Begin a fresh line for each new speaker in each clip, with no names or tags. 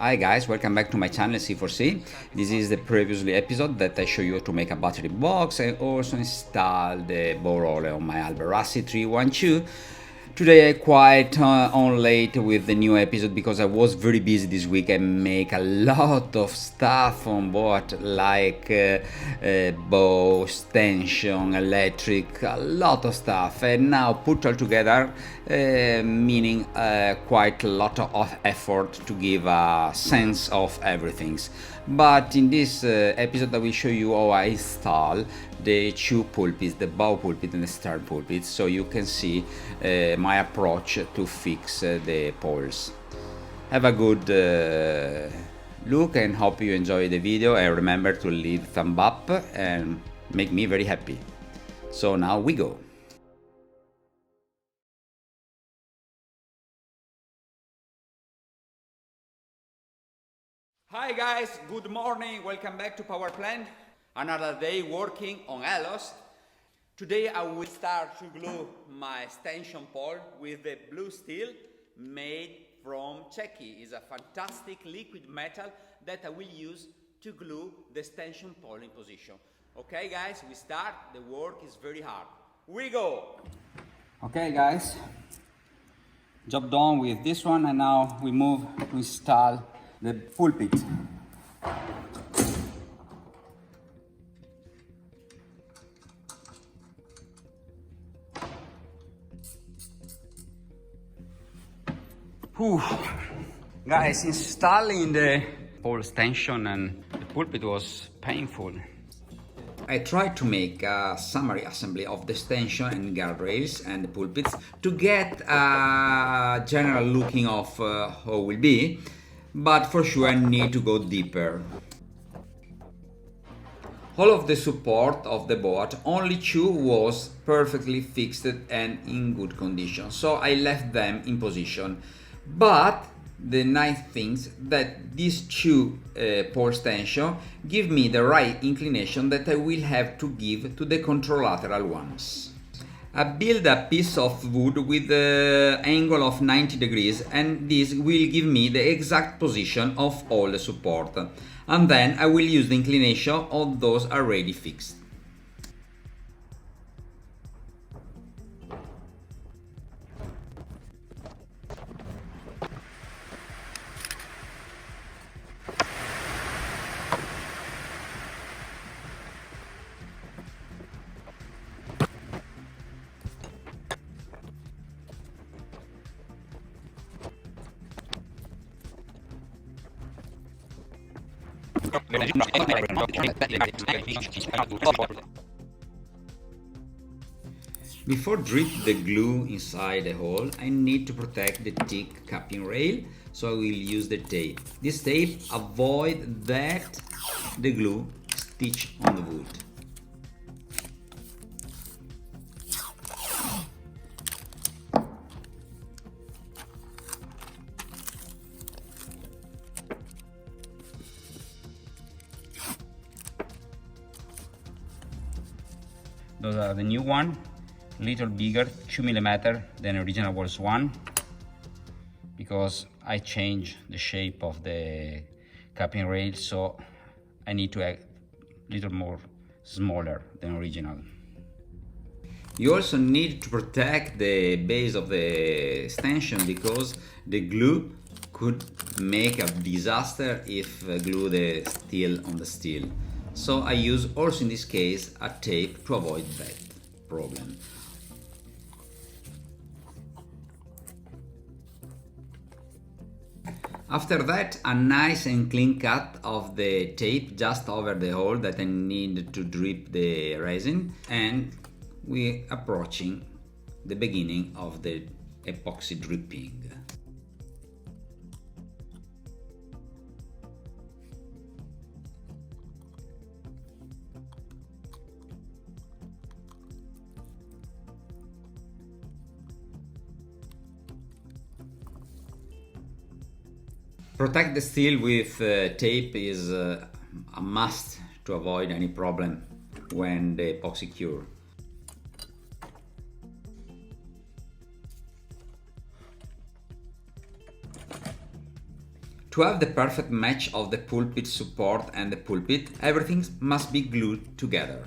Hi guys, welcome back to my channel C4C. This is the previously episode that I show you to make a battery box and also install the bow roller on my Hallberg-Rassy 312. Today I quite on late with the new episode because I was very busy this week. I make a lot of stuff on board like bow, stanchion, electric, a lot of stuff, and now put all together meaning quite a lot of effort to give a sense of everything. But in this episode I will show you how I install the two pulpits, the bow pulpit and the stern pulpit, so you can see my approach to fix the poles. Have a good look and hope you enjoy the video, and remember to leave thumb up and make me very happy. So now we go. Hi guys, good morning, welcome back to Power Plant. Another day working on Ellös. Today I will start to glue my stanchion pole with the blue steel made from Czechy. It's a fantastic liquid metal that I will use to glue the stanchion pole in position. Okay guys, we start. The work is very hard. We go! Okay guys, job done with this one, and now we move to install the pulpit. Whew. Guys, installing the pole stanchion and the pulpit was painful. I tried to make a summary assembly of the stanchion and guardrails and the pulpits to get a general looking of how it will be, but for sure I need to go deeper. All of the support of the boat, only two was perfectly fixed and in good condition, so I left them in position. But the nice things that these two pole stanchion give me the right inclination that I will have to give to the contralateral ones. I build a piece of wood with the angle of 90 degrees, and this will give me the exact position of all the support, and then I will use the inclination of those already fixed. Before drip the glue inside the hole, I need to protect the thick capping rail, so I will use the tape. This tape avoid that the glue stitch on the wood. Those are the new one, little bigger, 2 mm than original was one, because I changed the shape of the capping rail, so I need to act little more smaller than original. You also need to protect the base of the stanchion because the glue could make a disaster if glue the steel on the steel. So I use also in this case a tape to avoid that problem. After that, a nice and clean cut of the tape just over the hole that I need to drip the resin, and we're approaching the beginning of the epoxy dripping. Protect the steel with tape is a must to avoid any problem when the epoxy cure. To have the perfect match of the pulpit support and the pulpit, everything must be glued together.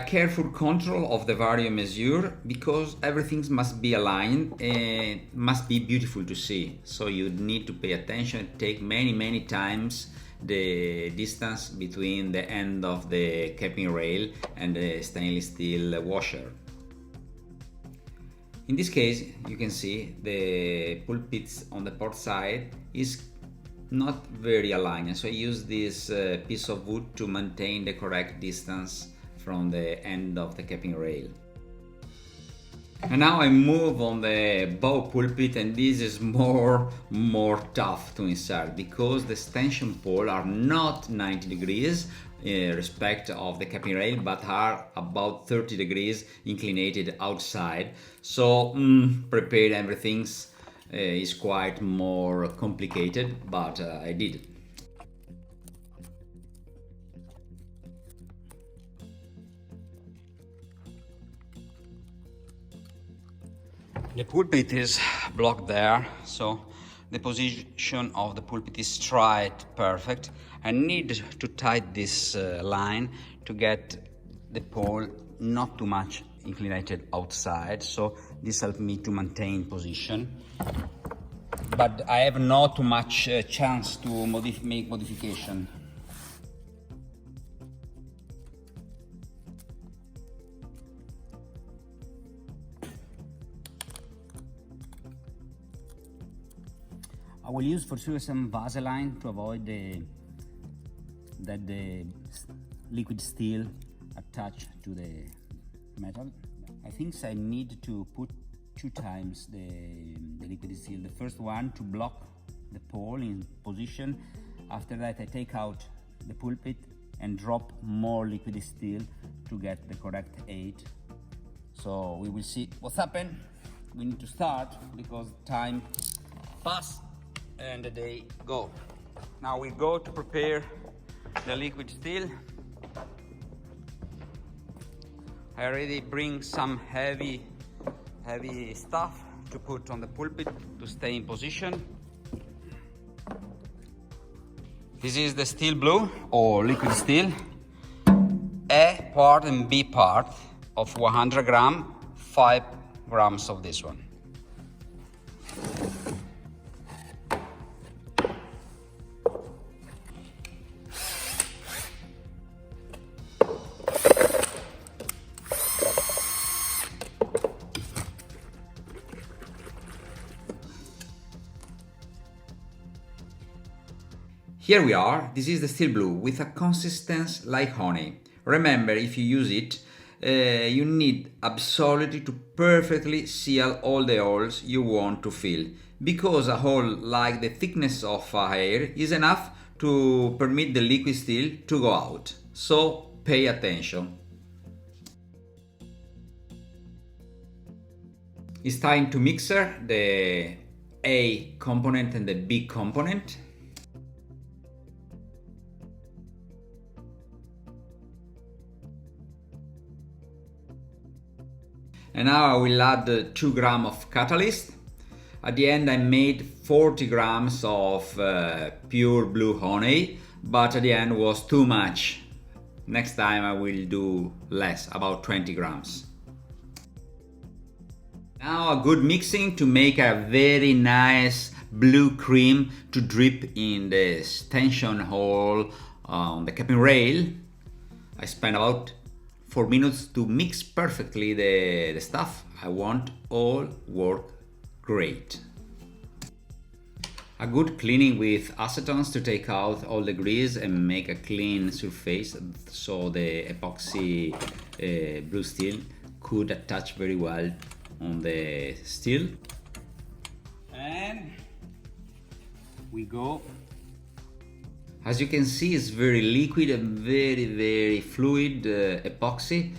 Careful control of the various measure, because everything must be aligned and must be beautiful to see. So you need to pay attention and take many times the distance between the end of the capping rail and the stainless steel washer. In this case, you can see the pulpits on the port side is not very aligned, so I use this piece of wood to maintain the correct distance from the end of the capping rail. And now I move on the bow pulpit, and this is more tough to insert because the stanchion pole are not 90 degrees in respect of the capping rail, but are about 30 degrees inclinated outside. So prepare everything is quite more complicated, but I did it. The pulpit is blocked there, so the position of the pulpit is straight, perfect. I need to tighten this line to get the pole not too much inclinated outside, so this helps me to maintain position. But I have not too much chance to make modification. I will use for sure some Vaseline to avoid that the liquid steel attached to the metal. I think I need to put 2 times the liquid steel. The first one to block the pole in position. After that I take out the pulpit and drop more liquid steel to get the correct height. So we will see what's happened. We need to start because time passes and the day go. Now we go to prepare the liquid steel. I already bring some heavy stuff to put on the pulpit to stay in position. This is the steel blue or liquid steel, A part and B part of 100 grams, 5 grams of this one. Here we are. This is the steel blue with a consistency like honey. Remember, if you use it, you need absolutely to perfectly seal all the holes you want to fill, because a hole like the thickness of a hair is enough to permit the liquid steel to go out. So pay attention. It's time to mix the A component and the B component. And now I will add 2 grams of catalyst. At the end I made 40 grams of pure blue honey, but at the end was too much. Next time I will do less, about 20 grams. Now a good mixing to make a very nice blue cream to drip in the stanchion hole on the capping rail. I spent about 4 minutes to mix perfectly the stuff. I want all work great. A good cleaning with acetons to take out all the grease and make a clean surface, so the epoxy blue steel could attach very well on the steel. And we go. As you can see, it's very liquid and very fluid epoxy.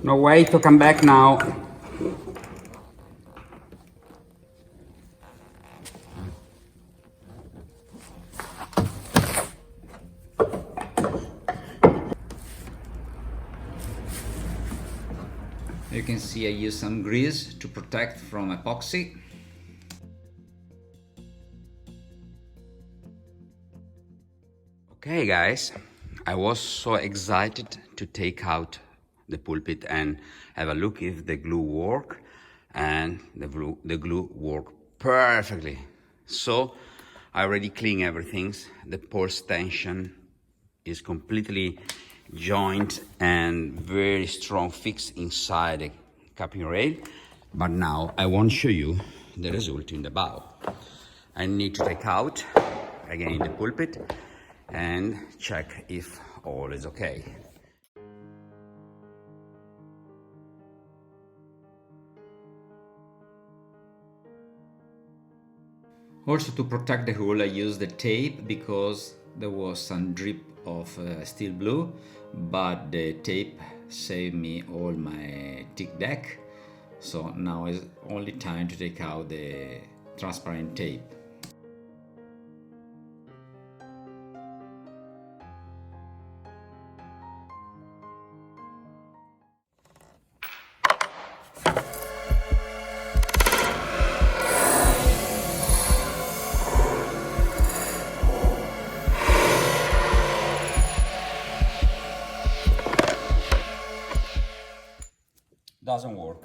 No way to come back now. You can see I use some grease to protect from epoxy. Okay guys, I was so excited to take out the pulpit and have a look if the glue work, and the glue worked perfectly. So I already cleaned everything. The pole stanchion is completely joined and very strong fix inside the capping rail. But now I want to show you the result in the bow. I need to take out again the pulpit and check if all is okay. Also, to protect the hole, I used the tape because there was some drip of steel blue, but the tape saved me all my thick deck. So now is only time to take out the transparent tape. Doesn't work.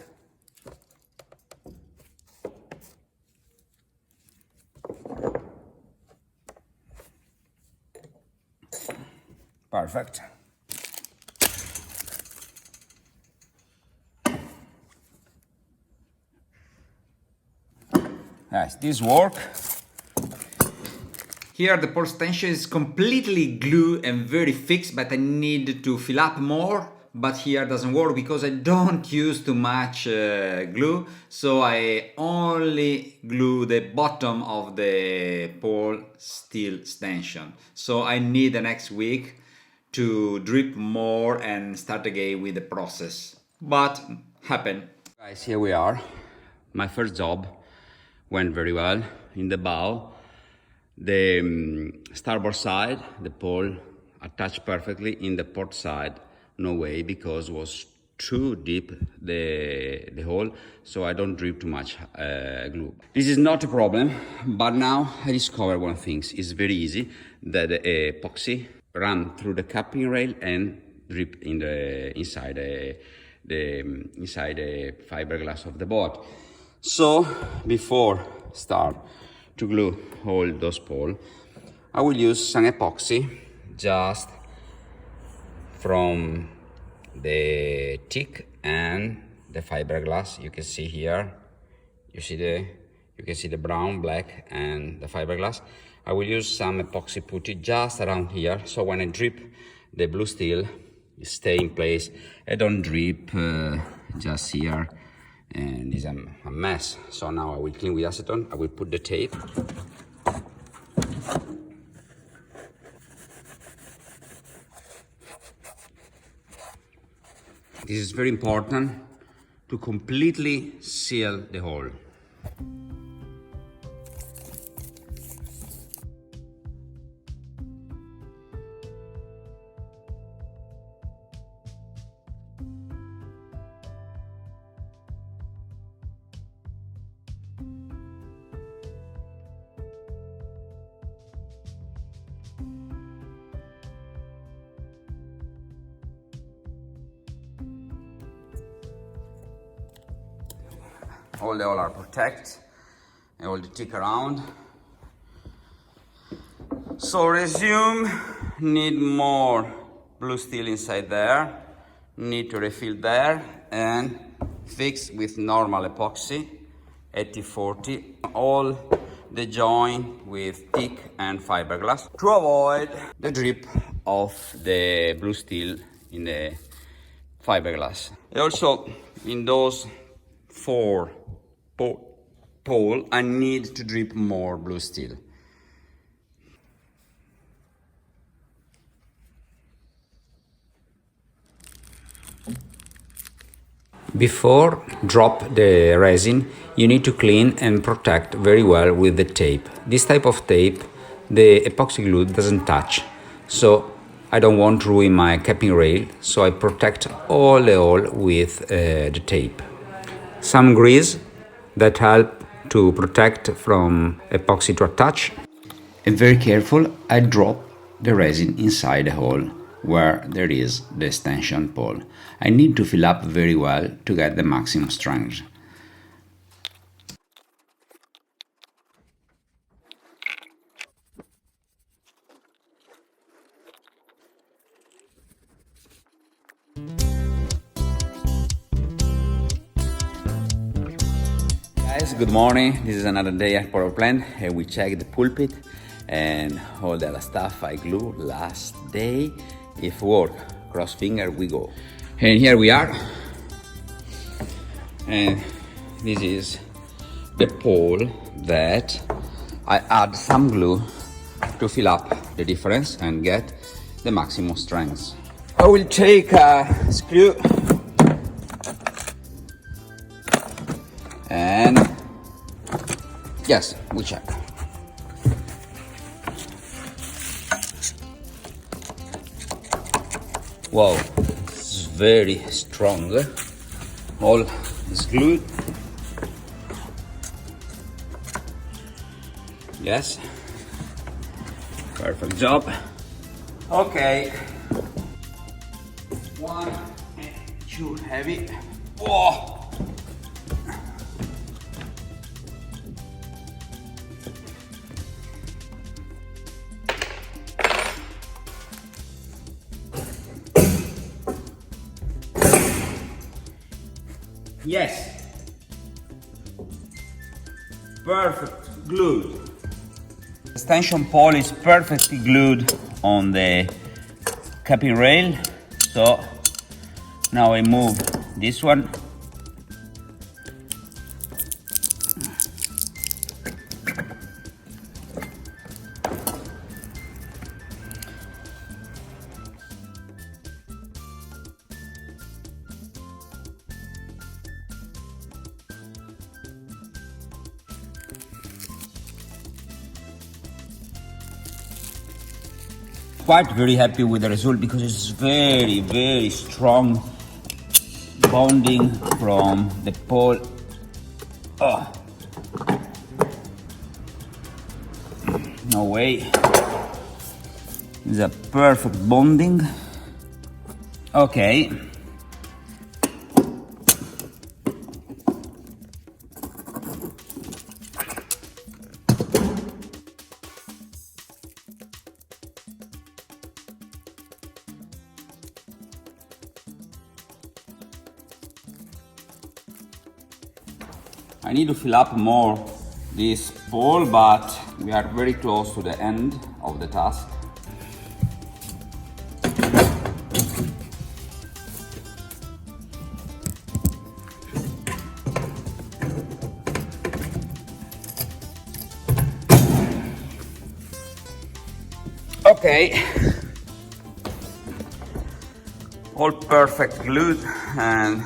Perfect. Yes, this work. Here the pole stanchion is completely glue and very fixed, but I need to fill up more. But here doesn't work because I don't use too much glue, so I only glue the bottom of the pole steel stanchion. So I need the next week to drip more and start again with the process. But happen. Guys, here we are. My first job went very well in the bow. The starboard side, the pole attached perfectly. In the port side, no way, because it was too deep the hole, so I don't drip too much glue. This is not a problem, but now I discovered one thing. It's very easy that the epoxy run through the capping rail and drip in the inside the fiberglass of the boat. So before start to glue all those poles, I will use some epoxy just from the thick and the fiberglass. You can see here, you can see the brown, black and the fiberglass. I will use some epoxy putty just around here, so when I drip the blue steel, it stay in place. I don't drip just here and it's a mess. So now I will clean with acetone. I will put the tape. This is very important to completely seal the hole. All the hole are protected, and all the tick around. So resume, need more blue steel inside there, need to refill there and fix with normal epoxy 8040 all the joint with thick and fiberglass to avoid the drip of the blue steel in the fiberglass. And also in those 4 pole, I need to drip more blue steel. Before drop the resin, you need to clean and protect very well with the tape. This type of tape, the epoxy glue doesn't touch, so I don't want to ruin my capping rail, so I protect all the hole with the tape. Some grease that help to protect from epoxy to attach. And very careful, I drop the resin inside the hole where there is the stanchion pole. I need to fill up very well to get the maximum strength. Guys, good morning. This is another day at power plant and we check the pulpit and all the other stuff I glue last day. If work, cross finger, we go. And here we are. And this is the pole that I add some glue to fill up the difference and get the maximum strength. I will take a screw and yes, we check. Wow, it's very strong. All is glued. Yes, perfect job. Okay, 1 and 2 heavy. Whoa. Yes, perfect, glued. The stanchion pole is perfectly glued on the capping rail, so now I move this one. Quite very happy with the result because it's very strong bonding from the pole. Oh, no way. It's a perfect bonding. Okay. I need to fill up more this pole, but we are very close to the end of the task. Okay, all perfect glued and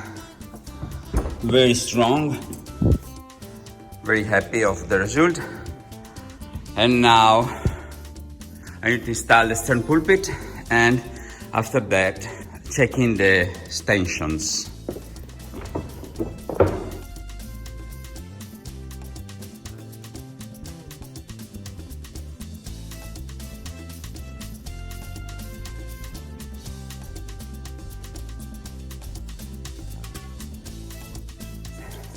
very strong. Very happy of the result. And now I need to install the stern pulpit, and after that checking the stanchions.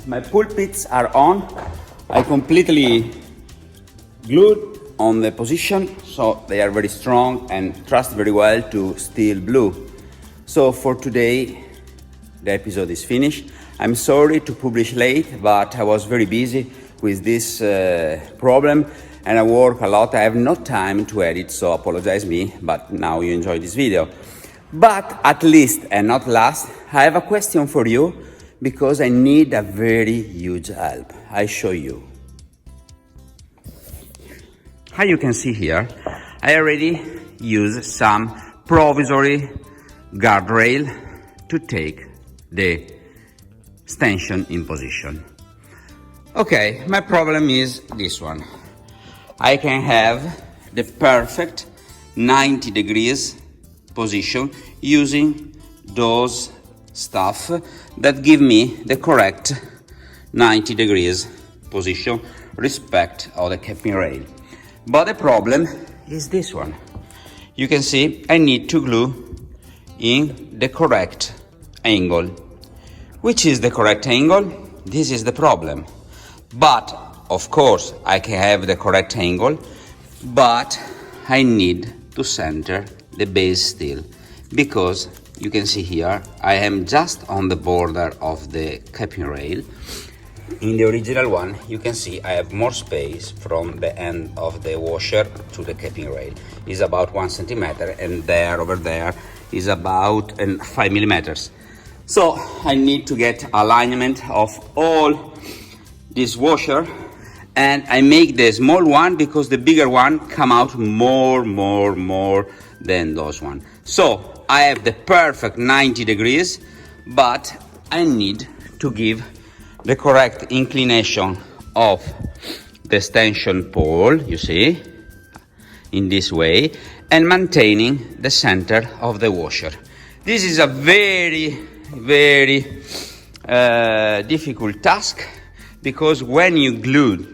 My pulpits are on. I completely glued on the position, so they are very strong and trust very well to steel blue. So for today, the episode is finished. I'm sorry to publish late, but I was very busy with this problem and I work a lot. I have no time to edit, so apologize me, but now you enjoy this video. But at least, and not last, I have a question for you, because I need a very huge help. I show you. How you can see here, I already used some provisory guardrail to take the stanchion in position. Okay, my problem is this one. I can have the perfect 90 degrees position using those stuff that give me the correct 90 degrees position respect of the capping rail. But the problem is this one. You can see I need to glue in the correct angle. Which is the correct angle? This is the problem. But of course I can have the correct angle, but I need to center the base steel, because you can see here I am just on the border of the capping rail. In the original one you can see I have more space from the end of the washer to the capping rail. It's about 1 centimeter, and there over there is about 5 millimeters. So I need to get alignment of all this washer, and I make the small one because the bigger one come out more than those one. So I have the perfect 90 degrees, but I need to give the correct inclination of the stanchion pole, you see, in this way, and maintaining the center of the washer. This is a very difficult task, because when you glue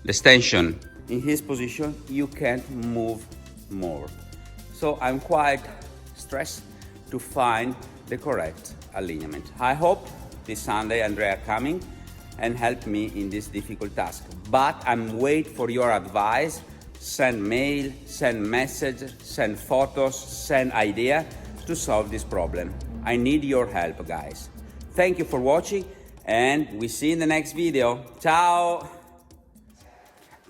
the stanchion in his position, you can't move more. So I'm quite stressed to find the correct alignment. I hope this Sunday Andrea coming and help me in this difficult task. But I'm waiting for your advice. Send mail, send message, send photos, send idea to solve this problem. I need your help, guys. Thank you for watching, and we see you in the next video. Ciao!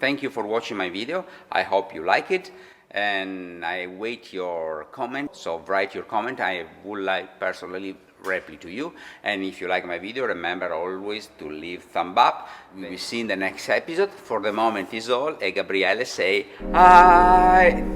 Thank you for watching my video. I hope you like it, and I wait your comment. So write your comment. I would like personally reply to you. And if you like my video, remember always to leave thumb up. We will see in the next episode. For the moment is all. And Gabriele say hi.